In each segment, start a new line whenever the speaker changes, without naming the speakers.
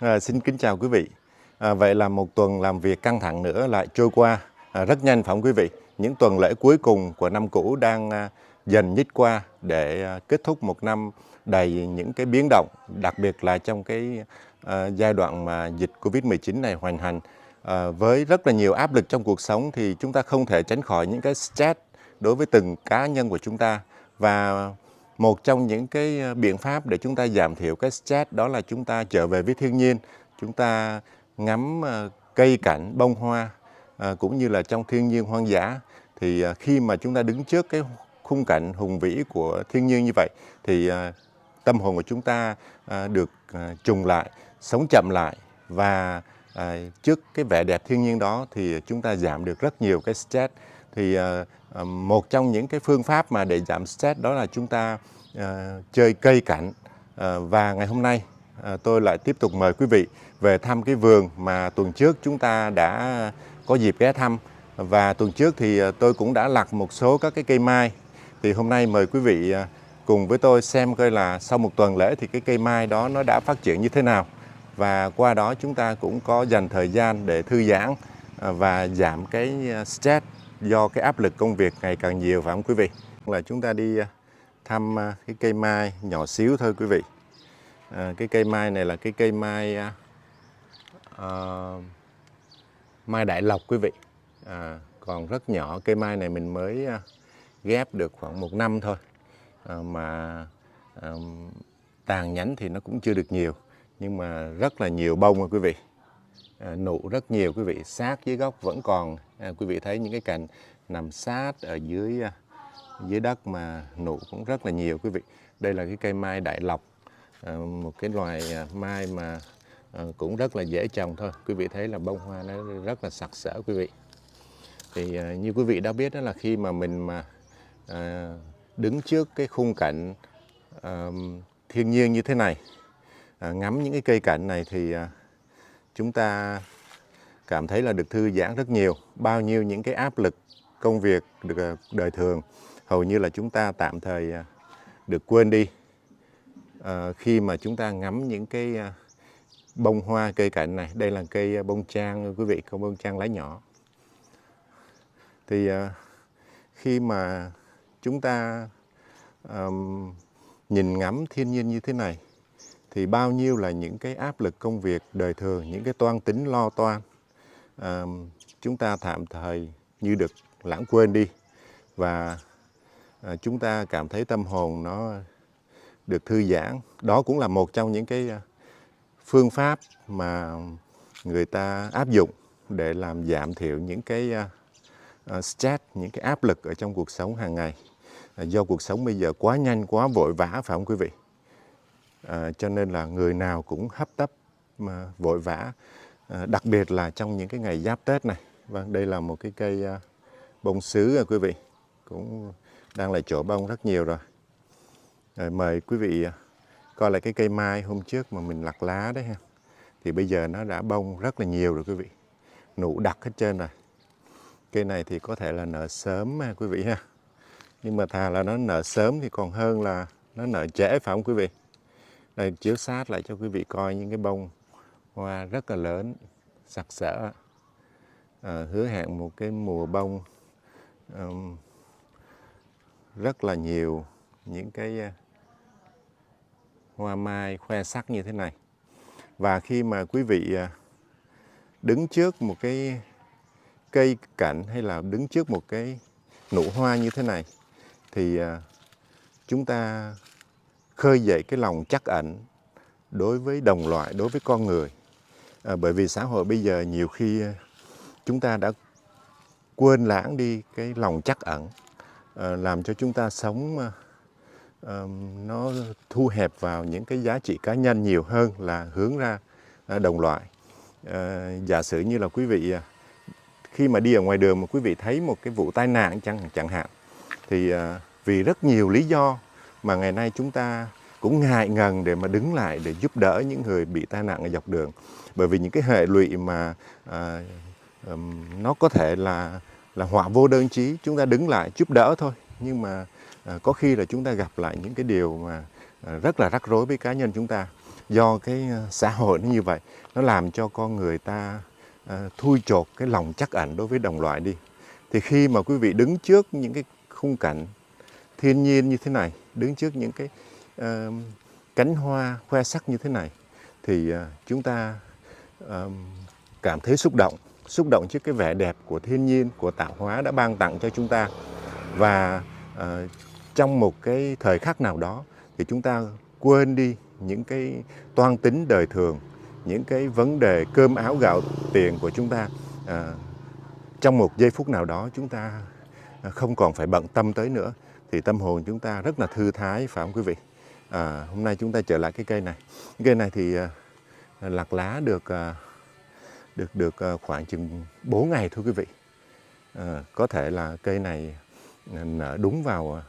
Xin kính chào quý vị. Vậy là một tuần làm việc căng thẳng nữa lại trôi qua rất nhanh phải không quý vị? Những tuần lễ cuối cùng của năm cũ đang dần nhích qua để kết thúc một năm đầy những cái biến động, đặc biệt là trong cái giai đoạn mà dịch Covid-19 này hoành hành. Với rất là nhiều áp lực trong cuộc sống thì chúng ta không thể tránh khỏi những cái stress đối với từng cá nhân của chúng ta. Và một trong những cái biện pháp để chúng ta giảm thiểu cái stress đó là chúng ta trở về với thiên nhiên, chúng ta ngắm cây cảnh, bông hoa cũng như là trong thiên nhiên hoang dã. Thì khi mà chúng ta đứng trước cái khung cảnh hùng vĩ của thiên nhiên như vậy thì tâm hồn của chúng ta được trùng lại, sống chậm lại và trước cái vẻ đẹp thiên nhiên đó thì chúng ta giảm được rất nhiều cái stress. Thì một trong những cái phương pháp mà để giảm stress đó là chúng ta chơi cây cảnh. Và ngày hôm nay tôi lại tiếp tục mời quý vị về thăm cái vườn mà tuần trước chúng ta đã có dịp ghé thăm. Và tuần trước thì tôi cũng đã lặt một số các cái cây mai. Thì hôm nay mời quý vị cùng với tôi xem coi là sau một tuần lễ thì cái cây mai đó nó đã phát triển như thế nào. Và qua đó chúng ta cũng có dành thời gian để thư giãn và giảm cái stress do cái áp lực công việc ngày càng nhiều phải không quý vị? Là chúng ta đi thăm cái cây mai nhỏ xíu thôi quý vị. Cái cây mai này là cái cây mai mai đại lộc quý vị. Còn rất nhỏ, cây mai này mình mới ghép được khoảng 1 năm thôi. Tàn nhánh thì nó cũng chưa được nhiều, nhưng mà rất là nhiều bông rồi quý vị. Nụ rất nhiều quý vị, sát dưới gốc vẫn còn. Quý vị thấy những cái cành nằm sát ở dưới đất mà nụ cũng rất là nhiều quý vị. Đây là cái cây mai đại lộc, một cái loài mai mà cũng rất là dễ trồng thôi. Quý vị thấy là bông hoa nó rất là sặc sỡ quý vị. Thì như quý vị đã biết đó là khi mà mình đứng trước cái khung cảnh thiên nhiên như thế này, ngắm những cái cây cảnh này thì chúng ta cảm thấy là được thư giãn rất nhiều. Bao nhiêu những cái áp lực công việc được đời thường hầu như là chúng ta tạm thời được quên đi khi mà chúng ta ngắm những cái bông hoa cây cảnh này. Đây là cây bông trang quý vị, cây bông trang lá nhỏ. Thì khi mà chúng ta nhìn ngắm thiên nhiên như thế này thì bao nhiêu là những cái áp lực công việc đời thường, những cái toan tính lo toan chúng ta tạm thời như được lãng quên đi. Và chúng ta cảm thấy tâm hồn nó được thư giãn. Đó cũng là một trong những cái phương pháp mà người ta áp dụng để làm giảm thiểu những cái stress, những cái áp lực ở trong cuộc sống hàng ngày. Do cuộc sống bây giờ quá nhanh, quá vội vã phải không quý vị? Cho nên là người nào cũng hấp tấp mà vội vã, đặc biệt là trong những cái ngày giáp Tết này. Vâng, đây là một cái cây bông sứ rồi quý vị, cũng đang lại trổ bông rất nhiều rồi. Mời quý vị coi lại cái cây mai hôm trước mà mình lặt lá đấy ha. Thì bây giờ nó đã bông rất là nhiều rồi quý vị, nụ đặc hết trơn rồi. Cây này thì có thể là nở sớm ha quý vị ha. Nhưng mà thà là nó nở sớm thì còn hơn là nó nở trễ phải không quý vị? Đây, chiếu sát lại cho quý vị coi những cái bông hoa rất là lớn, sặc sỡ. Hứa hẹn một cái mùa bông rất là nhiều những cái hoa mai khoe sắc như thế này. Và khi mà quý vị đứng trước một cái cây cảnh hay là đứng trước một cái nụ hoa như thế này thì chúng ta khơi dậy cái lòng trắc ẩn đối với đồng loại, đối với con người. Bởi vì xã hội bây giờ nhiều khi chúng ta đã quên lãng đi cái lòng trắc ẩn, làm cho chúng ta sống nó thu hẹp vào những cái giá trị cá nhân nhiều hơn là hướng ra đồng loại. Giả sử như là quý vị khi mà đi ở ngoài đường mà quý vị thấy một cái vụ tai nạn chẳng hạn, thì vì rất nhiều lý do mà ngày nay chúng ta cũng ngại ngần để mà đứng lại để giúp đỡ những người bị tai nạn ở dọc đường. Bởi vì những cái hệ lụy mà nó có thể là họa vô đơn chí, chúng ta đứng lại giúp đỡ thôi. Nhưng mà có khi là chúng ta gặp lại những cái điều mà rất là rắc rối với cá nhân chúng ta. do cái xã hội nó như vậy, nó làm cho con người ta thui chột cái lòng trắc ẩn đối với đồng loại đi. Thì khi mà quý vị đứng trước những cái khung cảnh thiên nhiên như thế này, đứng trước những cái cánh hoa khoe sắc như thế này, thì chúng ta cảm thấy xúc động trước cái vẻ đẹp của thiên nhiên, của tạo hóa đã ban tặng cho chúng ta. Và trong một cái thời khắc nào đó thì chúng ta quên đi những cái toan tính đời thường, những cái vấn đề cơm áo gạo tiền của chúng ta. Trong một giây phút nào đó chúng ta không còn phải bận tâm tới nữa, thì tâm hồn chúng ta rất là thư thái, phải không quý vị? Hôm nay chúng ta trở lại cái cây này. Cái cây này thì lặt lá được khoảng chừng 4 ngày thôi quý vị. Có thể là cây này nở đúng vào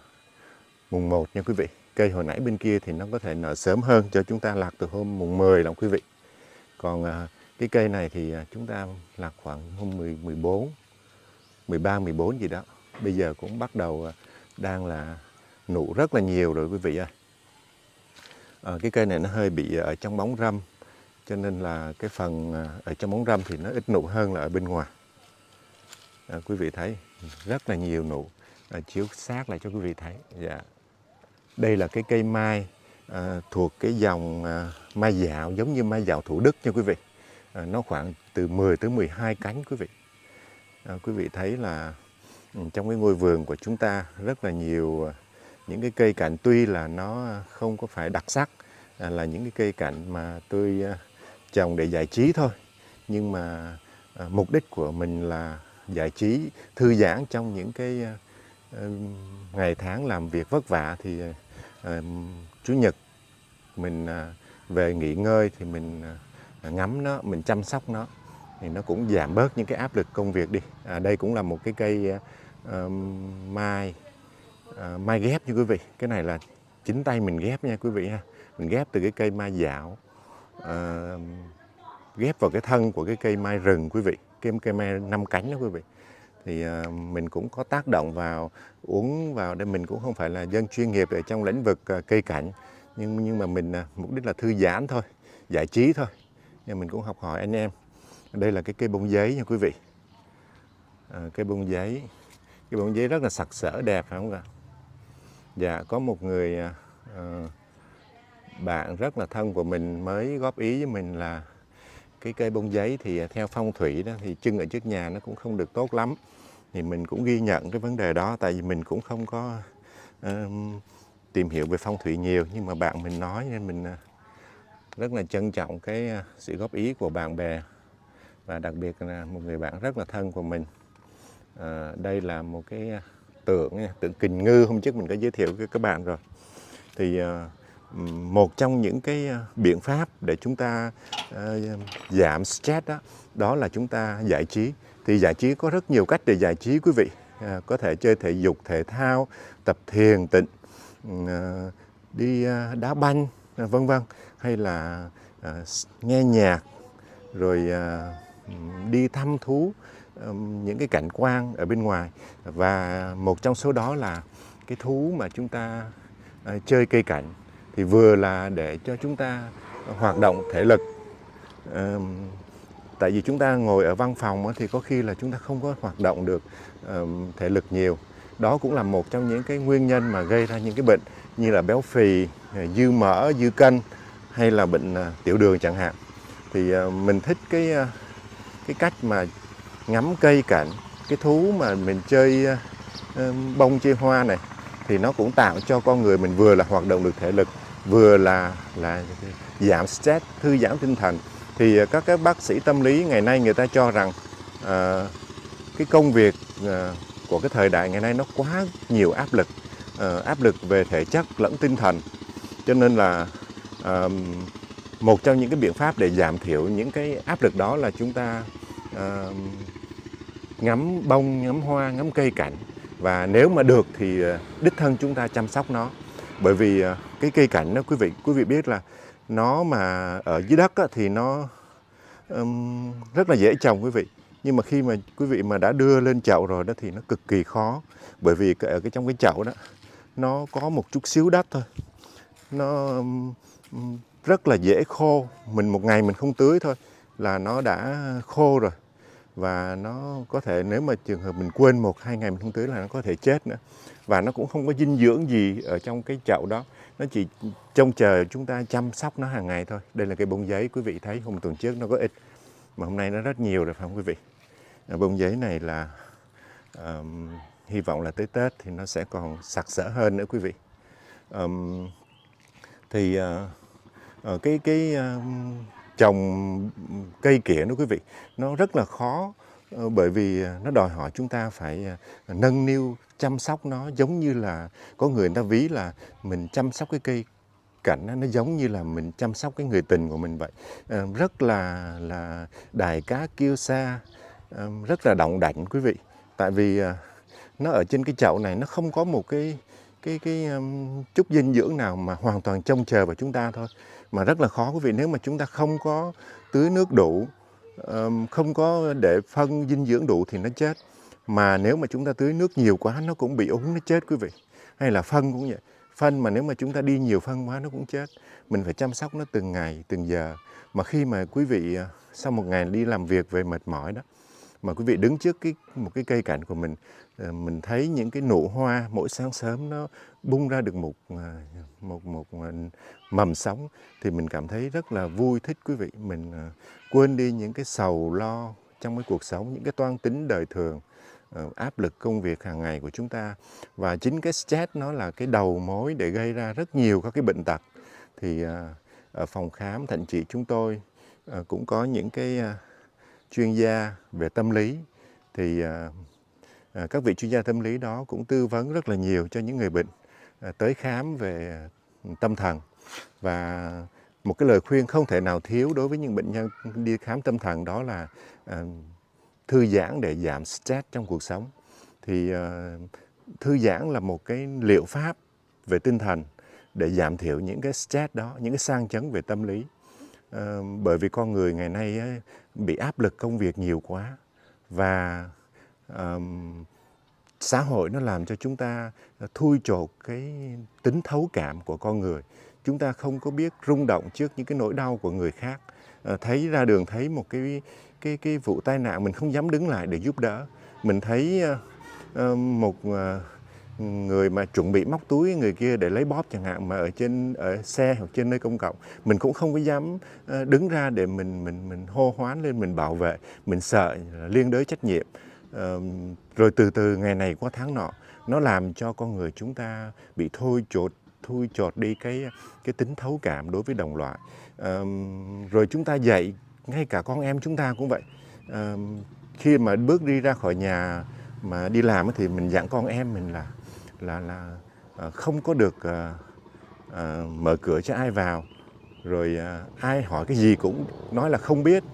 mùng 1 nha quý vị. Cây hồi nãy bên kia thì nó có thể nở sớm hơn, cho chúng ta lặt từ hôm mùng 10 lòng quý vị. Còn cái cây này thì chúng ta lặt khoảng hôm 14, 13, 14 gì đó. Bây giờ cũng bắt đầu đang là nụ rất là nhiều rồi quý vị ơi. Cái cây này nó hơi bị ở trong bóng râm, cho nên là cái phần ở trong bóng râm thì nó ít nụ hơn là ở bên ngoài. Quý vị thấy rất là nhiều nụ, chiếu sát lại cho quý vị thấy. Dạ. Đây là cái cây mai thuộc cái dòng mai dạo, giống như mai dạo Thủ Đức nha quý vị. Nó khoảng từ 10 tới 12 cánh quý vị. Quý vị thấy là trong cái ngôi vườn của chúng ta rất là nhiều những cái cây cảnh, tuy là nó không có phải đặc sắc, là những cái cây cảnh mà tôi trồng để giải trí thôi, nhưng mà mục đích của mình là giải trí, thư giãn trong những cái ngày tháng làm việc vất vả. Thì Chủ nhật mình về nghỉ ngơi thì mình ngắm nó, mình chăm sóc nó, thì nó cũng giảm bớt những cái áp lực công việc đi. Đây cũng là một cái cây mai ghép nha quý vị. Cái này là chính tay mình ghép nha quý vị ha. Mình ghép từ cái cây mai dạo, ghép vào cái thân của cái cây mai rừng quý vị, cây mai 5 cánh đó quý vị. Thì mình cũng có tác động vào, uống vào đây. Mình cũng không phải là dân chuyên nghiệp ở trong lĩnh vực cây cảnh, nhưng mà mình mục đích là thư giãn thôi, giải trí thôi. Nhưng mình cũng học hỏi anh em. Đây là cái cây bông giấy nha quý vị. Cây bông giấy rất là sặc sỡ đẹp, phải không ạ? Dạ, có một người bạn rất là thân của mình mới góp ý với mình là cái cây bông giấy thì theo phong thủy đó thì trưng ở trước nhà nó cũng không được tốt lắm. Thì mình cũng ghi nhận cái vấn đề đó, tại vì mình cũng không có tìm hiểu về phong thủy nhiều, nhưng mà bạn mình nói nên mình rất là trân trọng cái sự góp ý của bạn bè, và đặc biệt là một người bạn rất là thân của mình. Đây là một cái tượng kình ngư, hôm trước mình có giới thiệu với các bạn rồi. Thì một trong những cái biện pháp để chúng ta giảm stress đó là chúng ta giải trí. Thì giải trí có rất nhiều cách để giải trí quý vị. Có thể chơi thể dục thể thao, tập thiền tịnh, đi đá banh, vân vân, hay là nghe nhạc, rồi đi thăm thú những cái cảnh quan ở bên ngoài. Và một trong số đó là cái thú mà chúng ta chơi cây cảnh, thì vừa là để cho chúng ta hoạt động thể lực. Tại vì chúng ta ngồi ở văn phòng thì có khi là chúng ta không có hoạt động được thể lực nhiều. Đó cũng là một trong những cái nguyên nhân mà gây ra những cái bệnh như là béo phì, dư mỡ, dư cân, hay là bệnh tiểu đường chẳng hạn. Thì mình thích cái cách mà ngắm cây cảnh, cái thú mà mình chơi bông chơi hoa này, thì nó cũng tạo cho con người mình vừa là hoạt động được thể lực, vừa là giảm stress, thư giãn tinh thần. Thì các cái bác sĩ tâm lý ngày nay người ta cho rằng cái công việc của cái thời đại ngày nay nó quá nhiều áp lực về thể chất lẫn tinh thần, cho nên là một trong những cái biện pháp để giảm thiểu những cái áp lực đó là chúng ta ngắm bông, ngắm hoa, ngắm cây cảnh. Và nếu mà được thì đích thân chúng ta chăm sóc nó. Bởi vì cái cây cảnh đó quý vị biết là nó mà ở dưới đất thì nó rất là dễ trồng quý vị. Nhưng mà khi mà quý vị mà đã đưa lên chậu rồi đó thì nó cực kỳ khó. Bởi vì ở trong cái chậu đó nó có một chút xíu đất thôi, nó rất là dễ khô. Một ngày mình không tưới thôi là nó đã khô rồi. Và nó có thể, nếu mà trường hợp mình quên 1-2 ngày mình không tưới là nó có thể chết nữa. Và nó cũng không có dinh dưỡng gì ở trong cái chậu đó. Nó chỉ trông chờ chúng ta chăm sóc nó hàng ngày thôi. Đây là cái bông giấy, quý vị thấy hôm tuần trước nó có ít, mà hôm nay nó rất nhiều rồi phải không quý vị? Bông giấy này là hy vọng là tới Tết thì nó sẽ còn sặc sỡ hơn nữa quý vị. Cái trồng cây kĩa đó quý vị, nó rất là khó, bởi vì nó đòi hỏi chúng ta phải nâng niu chăm sóc nó, giống như là có người ta ví là mình chăm sóc cái cây cảnh nó giống như là mình chăm sóc cái người tình của mình vậy. Rất là đài cá kêu xa, rất là đọng đảnh quý vị. Tại vì nó ở trên cái chậu này, nó không có một cái chút dinh dưỡng nào mà hoàn toàn trông chờ vào chúng ta thôi. Mà rất là khó quý vị, nếu mà chúng ta không có tưới nước đủ, không có để phân dinh dưỡng đủ thì nó chết. Mà nếu mà chúng ta tưới nước nhiều quá nó cũng bị úng, nó chết quý vị. Hay là phân cũng vậy. Phân mà nếu mà chúng ta đi nhiều phân quá nó cũng chết. Mình phải chăm sóc nó từng ngày, từng giờ. Mà khi mà quý vị sau một ngày đi làm việc về mệt mỏi đó, mà quý vị đứng trước một cái cây cảnh của mình thấy những cái nụ hoa mỗi sáng sớm nó bung ra được một mầm sống, thì mình cảm thấy rất là vui thích quý vị. Mình quên đi những cái sầu lo trong cái cuộc sống, những cái toan tính đời thường, áp lực công việc hàng ngày của chúng ta. Và chính cái stress nó là cái đầu mối để gây ra rất nhiều các cái bệnh tật. Thì ở phòng khám Thạnh Trị chúng tôi cũng có những cái chuyên gia về tâm lý. Thì các vị chuyên gia tâm lý đó cũng tư vấn rất là nhiều cho những người bệnh tới khám về tâm thần. Và một cái lời khuyên không thể nào thiếu đối với những bệnh nhân đi khám tâm thần đó là thư giãn để giảm stress trong cuộc sống. Thì thư giãn là một cái liệu pháp về tinh thần để giảm thiểu những cái stress đó, những cái sang chấn về tâm lý. Bởi vì con người ngày nay bị áp lực công việc nhiều quá, và xã hội nó làm cho chúng ta thui chột cái tính thấu cảm của con người. Chúng ta không có biết rung động trước những cái nỗi đau của người khác. Thấy ra đường thấy một cái vụ tai nạn mình không dám đứng lại để giúp đỡ. Mình thấy một người mà chuẩn bị móc túi người kia để lấy bóp chẳng hạn, mà ở xe hoặc trên nơi công cộng, mình cũng không có dám đứng ra để mình hô hoán lên, mình bảo vệ, mình sợ liên đới trách nhiệm. Rồi từ từ ngày này qua tháng nọ, nó làm cho con người chúng ta bị thui chột đi cái tính thấu cảm đối với đồng loại. Rồi chúng ta dạy, ngay cả con em chúng ta cũng vậy. Khi mà bước đi ra khỏi nhà mà đi làm thì mình dặn con em mình là không có được mở cửa cho ai vào, rồi ai hỏi cái gì cũng nói là không biết,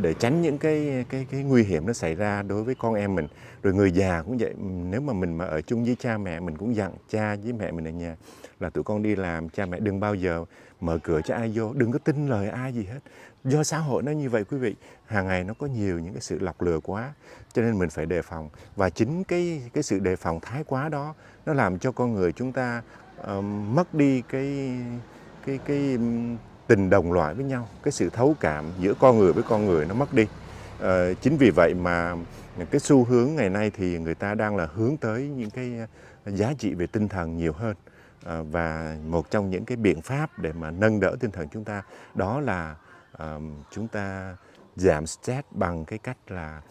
để tránh những cái nguy hiểm nó xảy ra đối với con em mình. Rồi người già cũng vậy, nếu mà mình mà ở chung với cha mẹ, mình cũng dặn cha với mẹ mình ở nhà là tụi con đi làm, cha mẹ đừng bao giờ mở cửa cho ai vô, đừng có tin lời ai gì hết. Do xã hội nó như vậy quý vị, hàng ngày nó có nhiều những cái sự lọc lừa quá, cho nên mình phải đề phòng. Và chính cái sự đề phòng thái quá đó, nó làm cho con người chúng ta mất đi cái tình đồng loại với nhau, cái sự thấu cảm giữa con người với con người nó mất đi. Chính vì vậy mà cái xu hướng ngày nay thì người ta đang là hướng tới những cái giá trị về tinh thần nhiều hơn. Và một trong những cái biện pháp để mà nâng đỡ tinh thần chúng ta, đó là chúng ta giảm stress bằng cái cách là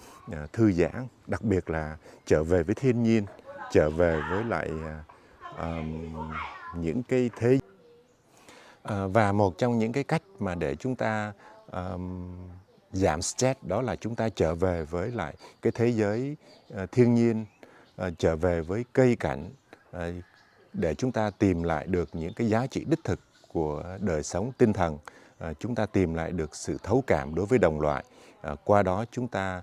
thư giãn, đặc biệt là trở về với thiên nhiên, trở về với lại những cái thế. Và một trong những cái cách mà để chúng ta giảm stress đó là chúng ta trở về với lại cái thế giới thiên nhiên, trở về với cây cảnh, để chúng ta tìm lại được những cái giá trị đích thực của đời sống tinh thần. Chúng ta tìm lại được sự thấu cảm đối với đồng loại. Qua đó chúng ta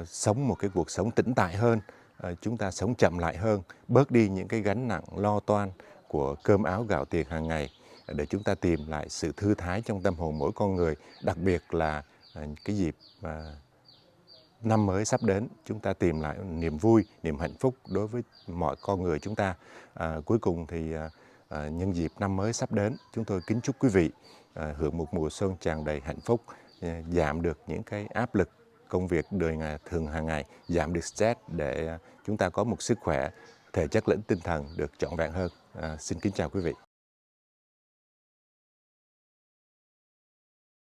sống một cái cuộc sống tĩnh tại hơn, chúng ta sống chậm lại hơn, bớt đi những cái gánh nặng lo toan của cơm áo gạo tiền hàng ngày, để chúng ta tìm lại sự thư thái trong tâm hồn mỗi con người. Đặc biệt là cái dịp năm mới sắp đến, chúng ta tìm lại niềm vui, niềm hạnh phúc đối với mọi con người chúng ta. Cuối cùng thì nhân dịp năm mới sắp đến, chúng tôi kính chúc quý vị hưởng một mùa xuân tràn đầy hạnh phúc, giảm được những cái áp lực công việc thường hàng ngày, giảm được stress để chúng ta có một sức khỏe thể chất lẫn tinh thần được trọn vẹn hơn. Xin kính chào quý vị.